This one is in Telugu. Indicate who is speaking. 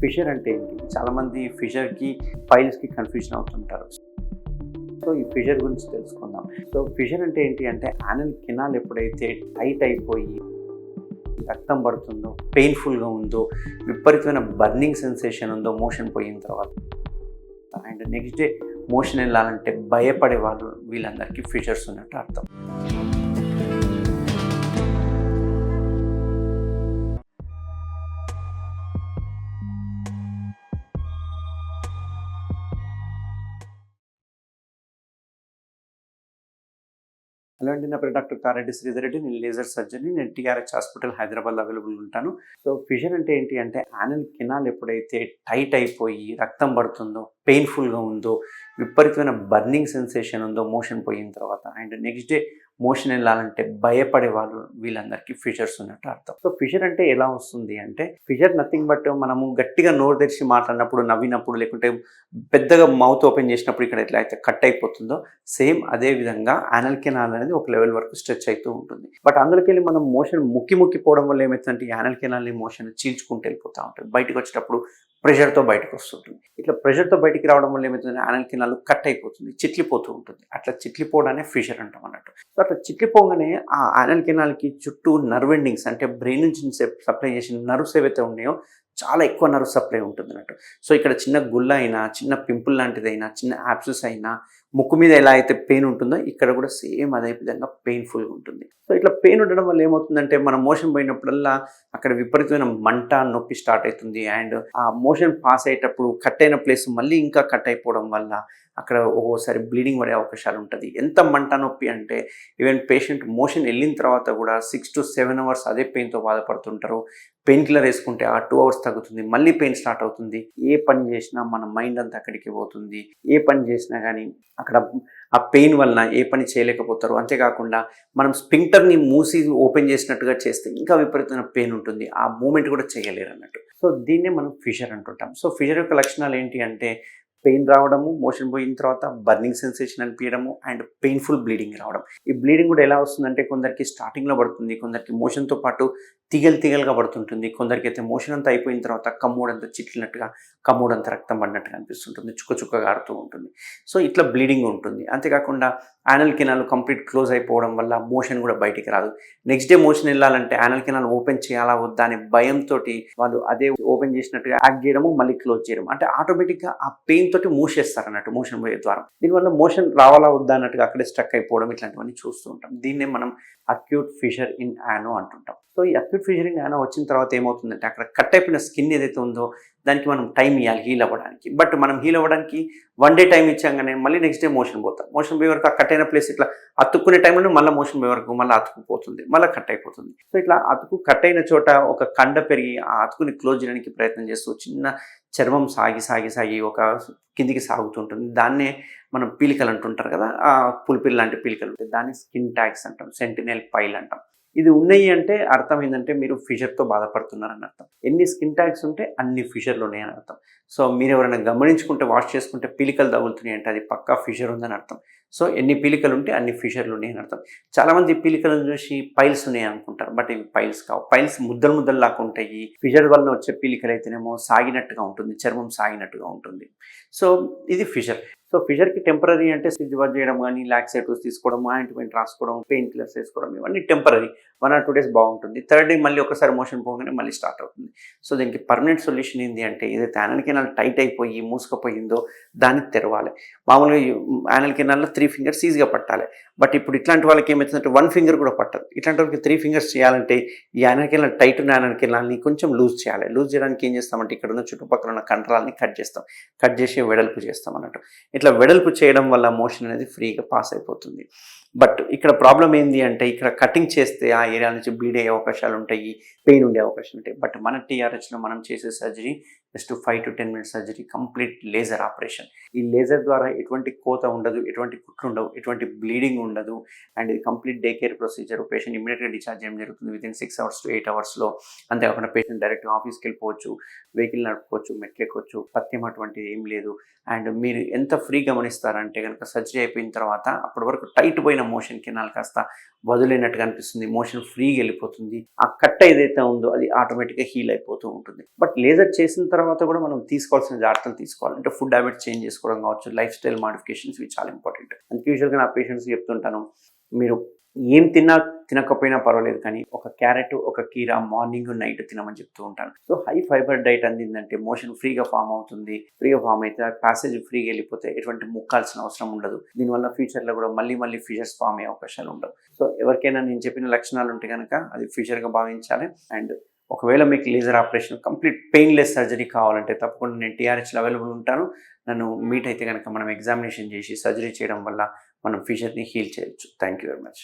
Speaker 1: ఫిషర్ అంటే ఏంటి? చాలామంది ఫిషర్‌కి, పైల్స్‌కి కన్‌ఫ్యూజన్ అవుతుంటారు. సో, ఈ ఫిషర్ గురించి తెలుసుకుందాం. సో, ఫిషర్ అంటే ఏంటి అంటే యానల్ కెనాల్ ఎప్పుడైతే టైట్ అయిపోయి రక్తం పడుతుందో, పెయిన్‌ఫుల్‌గా ఉందో, విపరీతమైన బర్నింగ్ సెన్సేషన్ ఉందో మోషన్ పోయిన తర్వాత అండ్ నెక్స్ట్ డే మోషన్ వెళ్ళాలంటే భయపడే వాళ్ళు వీళ్ళందరికీ ఫిషర్స్ ఉన్నట్టు అర్థం. హలో అండి, నా పేరు డాక్టర్ కారెడ్డి శ్రీధర్రెడ్డి. నేను లేజర్ సర్జన్ని. నేను టీఆర్హెచ్ హాస్పిటల్ హైదరాబాద్లో అవైలబుల్ ఉంటాను. సో, ఫిషర్ అంటే ఏంటి అంటే యానల్ కెనాల్ ఎప్పుడైతే టైట్ అయిపోయి రక్తం పడుతుందో, పెయిన్‌ఫుల్‌గా ఉందో, విపరీతమైన బర్నింగ్ సెన్సేషన్ ఉందో మోషన్ పోయిన తర్వాత అండ్ నెక్స్ట్ డే మోషన్ వెళ్ళాలంటే భయపడే వాళ్ళు వీళ్ళందరికీ ఫిషర్స్ ఉన్నట్టు అర్థం. సో, ఫిషర్ అంటే ఎలా వస్తుంది అంటే ఫిషర్ నథింగ్ బట్ మనము గట్టిగా నోరు తెరిచి మాట్లాడినప్పుడు, నవ్వినప్పుడు, లేకుంటే పెద్దగా మౌత్ ఓపెన్ చేసినప్పుడు ఇక్కడ ఎట్లా అయితే కట్ అయిపోతుందో సేమ్ అదే విధంగా యానల్ కెనాల్ అనేది ఒక లెవెల్ వరకు స్ట్రెచ్ అవుతూ ఉంటుంది. బట్ అందులోకెళ్ళి మనం మోషన్ ముక్కి పోవడం వల్ల ఏమవుతుందంటే యానల్ కెనాల్ని మోషన్ చీల్చుకుంటూ వెళ్ళిపోతూ ఉంటుంది. బయటకు వచ్చేటప్పుడు ప్రెషర్తో బయటకు వస్తుంటుంది. ఇట్లా ప్రెషర్తో బయటికి రావడం వల్ల ఏమవుతుంది, యానల్ కెనాల్ కట్ అయిపోతుంది, చిట్లిపోతూ ఉంటుంది. అట్లా చిట్లిపోవడానే ఫిషర్ అంటాం అన్నట్టు. సో, అట్లా చిట్లిపోగానే ఆ యానల్ కెనాల్కి చుట్టూ నర్వ్ ఎండింగ్స్ అంటే బ్రెయిన్ నుంచి సప్లై చేసిన నర్వ్స్ ఏవైతే ఉన్నాయో చాలా ఎక్కువ నర్వ్ సప్లై ఉంటుంది అన్నట్టు. సో, ఇక్కడ చిన్న గుల్ల అయినా, చిన్న పింపుల్ లాంటిదైనా, చిన్న యాబ్సెస్ అయినా, ముక్కు మీద ఎలా అయితే పెయిన్ ఉంటుందో ఇక్కడ కూడా సేమ్ అదే విధంగా పెయిన్ఫుల్గా ఉంటుంది. సో, ఇట్లా పెయిన్ ఉండడం వల్ల ఏమవుతుందంటే మనం మోషన్ పోయినప్పుడల్లా అక్కడ విపరీతమైన మంట, నొప్పి స్టార్ట్ అవుతుంది. అండ్ ఆ మోషన్ పాస్ అయ్యేటప్పుడు కట్ అయిన ప్లేస్ మళ్ళీ ఇంకా కట్ అయిపోవడం వల్ల అక్కడ ఒక్కోసారి బ్లీడింగ్ పడే అవకాశాలు ఉంటుంది. ఎంత మంట, నొప్పి అంటే ఈవెన్ పేషెంట్ మోషన్ వెళ్ళిన తర్వాత కూడా 6 to 7 అవర్స్ అదే పెయిన్తో బాధపడుతుంటారు. పెయిన్ కిల్లర్ వేసుకుంటే ఆ 2 అవర్స్ తగ్గుతుంది, మళ్ళీ పెయిన్ స్టార్ట్ అవుతుంది. ఏ పని చేసినా మన మైండ్ అంతా అక్కడికి పోతుంది. ఏ పని చేసినా కానీ అక్కడ ఆ పెయిన్ వలన ఏ పని చేయలేకపోతారు. అంతేకాకుండా మనం స్పింక్టర్ని మూసి ఓపెన్ చేసినట్టుగా చేస్తే ఇంకా విపరీతమైన పెయిన్ ఉంటుంది. ఆ మూమెంట్ కూడా చేయలేరు అన్నట్టు. సో, దీన్నే మనం ఫిషర్ అంటుంటాం. సో, ఫిషర్ యొక్క లక్షణాలు ఏంటి అంటే పెయిన్ రావడము, మోషన్ పోయిన తర్వాత బర్నింగ్ సెన్సేషన్ అనిపించడము అండ్ పెయిన్ఫుల్ బ్లీడింగ్ రావడం. ఈ బ్లీడింగ్ కూడా ఎలా వస్తుందంటే కొందరికి స్టార్టింగ్లో పడుతుంది, కొందరికి మోషన్తో పాటు తీగలుగా పడుతుంటుంది, కొందరికైతే మోషన్ అంతా అయిపోయిన తర్వాత కమ్మోడంతా చిట్లినట్టుగా, కమ్మోడంతా రక్తం పడినట్టుగా అనిపిస్తుంటుంది, చుక్కగా ఆడుతూ ఉంటుంది. సో, ఇట్లా బ్లీడింగ్ ఉంటుంది. అంతేకాకుండా యానల్ కెనాల్ కంప్లీట్ క్లోజ్ అయిపోవడం వల్ల మోషన్ కూడా బయటికి రాదు. నెక్స్ట్ డే మోషన్ వెళ్ళాలంటే యానల్ కెనాల్ ఓపెన్ చేయాలా వద్దా అనే భయంతో వాళ్ళు అదే ఓపెన్ చేసినట్టుగా యాక్ట్ చేయడము, మళ్ళీ క్లోజ్ చేయడం. అంటే ఆటోమేటిక్గా ఆ పెయిన్ తోటి మూసేస్తారు అన్నట్టు మోషన్ పోయే ద్వారం. దీనివల్ల మోషన్ రావాలా వద్దా అన్నట్టుగా అక్కడే స్ట్రక్ అయిపోవడం ఇట్లాంటివన్నీ చూస్తూ ఉంటాం. దీన్నే మనం అక్యూట్ ఫిషర్ ఇన్ యానో అంటుంటాం. సో, ఈ అక్యూట్ ఫిషర్ ఇన్ యానో వచ్చిన తర్వాత ఏమవుతుందంటే అక్కడ కట్ అయిపోయిన స్కిన్ ఏదైతే ఉందో దానికి మనం టైం ఇవ్వాలి హీల్ అవ్వడానికి. బట్ మనం హీల్ అవ్వడానికి 1 day టైం ఇచ్చాగానే మళ్ళీ నెక్స్ట్ డే మోషన్ పోతాం. మోషన్ పోయే వరకు ఆ కట్ అయిన ప్లేస్ ఇట్లా అతుక్కునే టైంలో మళ్ళీ మోషన్ పోయే వరకు మళ్ళీ అతుకుపోతుంది, మళ్ళీ కట్ అయిపోతుంది. సో, ఇట్లా కట్ అయిన చోట ఒక కండ పెరిగి ఆ అతుకుని క్లోజ్ చేయడానికి ప్రయత్నం చేస్తూ చిన్న చర్మం సాగి ఒక కిందికి సాగుతుంటుంది. దాన్నే మనం పీలికలు అంటుంటారు కదా, ఆ పులిపిల్ లాంటి పీలికలు ఉంటాయి. దాన్ని స్కిన్ ట్యాగ్స్ అంటాం, సెంటినెల్ పైల్ అంటాం. ఇది ఉన్నాయి అంటే అర్థం ఏంటంటే మీరు ఫిషర్తో బాధపడుతున్నారని అర్థం. ఎన్ని స్కిన్ ట్యాగ్స్ ఉంటే అన్ని ఫిషర్లు ఉన్నాయని అర్థం. సో, మీరు ఎవరైనా గమనించుకుంటే వాష్ చేసుకుంటే పీలికలు తగులుతున్నాయి అంటే అది పక్కా ఫిషర్ ఉందని అర్థం. సో, ఎన్ని పీలికలు ఉంటే అన్ని ఫిషర్లు ఉన్నాయని అర్థం. చాలామంది పీలికలను చూసి పైల్స్ ఉన్నాయి అనుకుంటారు, బట్ ఇవి పైల్స్ కావు. పైల్స్ ముద్దల్లాగా ఉంటాయి. ఫిషర్ వల్ల వచ్చే పీలికలు అయితేనేమో సాగినట్టుగా ఉంటుంది, చర్మం సాగినట్టుగా ఉంటుంది. సో, ఇది ఫిషర్. సో, ఫిషర్కి టెంపరరీ అంటే సిజర్ చేయడం కానీ, లాక్సేటివ్స్ తీసుకోవడం, ఆయింట్మెంట్ రాసుకోవడం, పెయిన్ కిల్లర్స్ వేసుకోవడం, ఇవన్నీ టెంపరరీ. 1 or 2 days బాగుంటుంది. 3rd day మళ్ళీ ఒకసారి మోషన్ పోగానే మళ్ళీ స్టార్ట్ అవుతుంది. సో, దీనికి పర్మనెంట్ సొల్యూషన్ ఏంటి అంటే ఏదైతే యానల్ కెనాల్ టైట్ అయిపోయి మూసుకుపోయిందో దాన్ని తెరవాలి. మామూలుగా యానల్ కెనాల్లో 3 fingers ఈజీగా పట్టాలి. బట్ ఇప్పుడు ఇట్లాంటి వాళ్ళకి ఏమవుతుందంటే 1 finger కూడా పట్టదు. ఇట్లాంటి వాళ్ళకి 3 fingers చేయాలంటే ఈ యానల్ కెనాల్ టైట్ ఉన్న యానల్ కెనాల్ని కొంచెం లూజ్ చేయాలి. లూజ్ చేయడానికి ఏం చేస్తామంటే ఇక్కడ ఉన్న చుట్టుపక్కల ఉన్న కండరాలని కట్ చేస్తాం. కట్ చేసి వెడల్పు చేస్తాం అన్నట్టు. ఇట్లా వెడల్పు చేయడం వల్ల మోషన్ అనేది ఫ్రీగా పాస్ అయిపోతుంది. బట్ ఇక్కడ ప్రాబ్లం ఏంది అంటే ఇక్కడ కటింగ్ చేస్తే ఆ ఏరియా నుంచి బ్లీడ్ అయ్యే అవకాశాలు ఉంటాయి, పెయిన్ ఉండే అవకాశాలు ఉంటాయి. బట్ మన టీఆర్హెచ్లో మనం చేసే surgery just 5 to 10 minutes surgery, complete laser operation. ఈ లేజర్ ద్వారా ఎటువంటి కోత ఉండదు, ఎటువంటి కుట్లు ఉండవు, ఎటువంటి బ్లీడింగ్ ఉండదు. అండ్ ఇది complete day care procedure. Patient ఇమీడియట్గా డిశ్చార్జ్ చేయడం జరుగుతుంది వితిన్ 6 hours to 8 hours. అంతేకాకుండా పేషెంట్ డైరెక్ట్గా ఆఫీస్కి వెళ్ళిపోవచ్చు, వెహికల్ నడుపుకోవచ్చు, మెట్లు ఎక్కొచ్చు, పథ్యం అటువంటిది ఏం లేదు. అండ్ మీరు ఎంత ఫ్రీ గమనిస్తారంటే కనుక సర్జరీ అయిపోయిన తర్వాత అప్పటి వరకు టైట్ పోయిన మోషన్ కెనాల్ కాస్త వదిలేనట్టుగా అనిపిస్తుంది, మోషన్ ఫ్రీగా వెళ్ళిపోతుంది. ఆ కట్ ఏదైతే ఉందో అది ఆటోమేటిక్గా హీల్ అయిపోతూ ఉంటుంది. బట్ లేజర్ చేసిన తర్వాత తర్వాత కూడా మనం తీసుకోవాల్సిన జాగ్రత్తలు తీసుకోవాలి. అంటే ఫుడ్ హ్యాబిట్స్ చేంజ్ చేసుకోవడం కావచ్చు, లైఫ్ స్టైల్ మాడిఫికేషన్స్ ఇవి చాలా ఇంపార్టెంట్. అందుకే యూజువల్గా నా పేషెంట్స్కి చెప్తుంటాను, మీరు ఏం తిన్నా తినకపోయినా పర్వాలేదు కానీ ఒక క్యారెట్, ఒక కీరా మార్నింగ్, నైట్ తినమని చెప్తూ ఉంటాను. సో హై ఫైబర్ డైట్ అందిందంటే మోషన్ ఫ్రీగా ఫామ్ అవుతుంది. ఫ్రీగా ఫామ్ అయితే ఆ ప్యాసేజ్ ఫ్రీగా వెళ్ళిపోతే ఎటువంటి ముక్కాల్సిన అవసరం ఉండదు. దీనివల్ల ఫ్యూచర్లో కూడా మళ్ళీ ఫిషర్స్ ఫామ్ అయ్యే అవకాశాలు ఉండవు. సో ఎవరికైనా నేను చెప్పిన లక్షణాలు ఉంటే కనుక అది ఫ్యూచర్గా భావించాలి. అండ్ ఒకవేళ మీకు laser operation complete painless surgery కావాలంటే తప్పకుండా నేను టీఆర్హెచ్లో అవైలబుల్ ఉంటాను. నన్ను మీట్ అయితే కనుక మనం ఎగ్జామినేషన్ చేసి సర్జరీ చేయడం వల్ల మనం ఫ్యూచర్ని హీల్ చేయొచ్చు. Thank you very much.